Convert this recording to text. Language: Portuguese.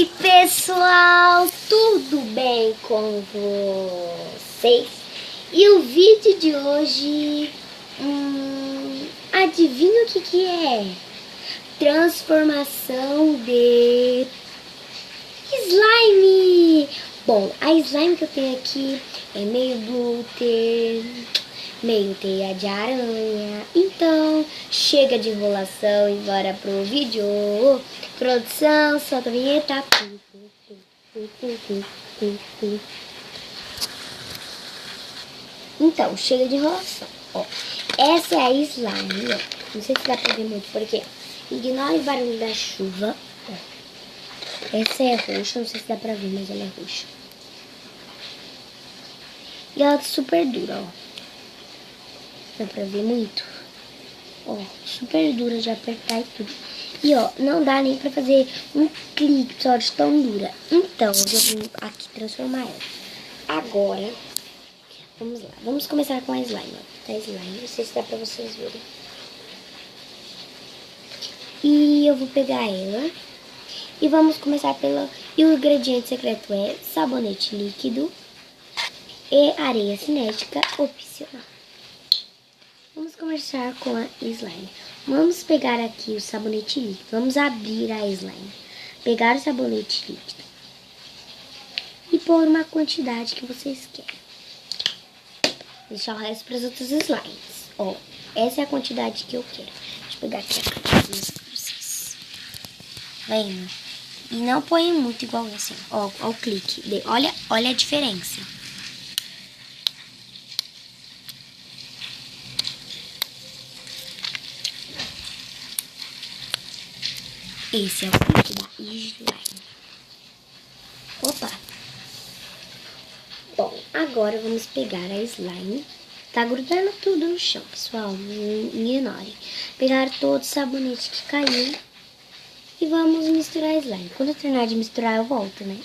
Oi pessoal, tudo bem com vocês? E o vídeo de hoje, adivinha o que é? Transformação de slime! Bom, a slime que eu tenho aqui é meio glitter, meio teia de aranha. Então, chega de enrolação e bora pro vídeo. Produção, solta a vinheta. Então, chega de enrolação. Ó, essa é a slime, ó. Não sei se dá pra ver muito, porque ignore o barulho da chuva. Ó. Essa é roxa, não sei se dá pra ver, mas ela é roxa. E ela é super dura, ó. Dá pra ver muito. Ó, super dura de apertar e tudo. E ó, não dá nem pra fazer um clique só de tão dura. Então, eu já vou aqui transformar ela. Agora, vamos lá. Vamos começar com a slime, ó. A slime, não sei se dá pra vocês verem. E eu vou pegar ela. E vamos começar pela... E o ingrediente secreto é sabonete líquido e areia cinética opcional. Vamos começar com a slime. Vamos pegar aqui o sabonete líquido. Vamos abrir a slime. Pegar o sabonete líquido. E pôr uma quantidade que vocês querem. Deixar o resto para as outras slimes. Ó, essa é a quantidade que eu quero. Deixa eu pegar aqui a quantidade para vocês. Vendo? E não põe muito igual assim. Ó, o clique. Olha a diferença. Esse é o clique da slime. Opa! Bom, agora vamos pegar a slime. Tá grudando tudo no chão, pessoal. Não ignore. Pegar todo o sabonete que caiu. E vamos misturar a slime. Quando eu terminar de misturar, eu volto, né?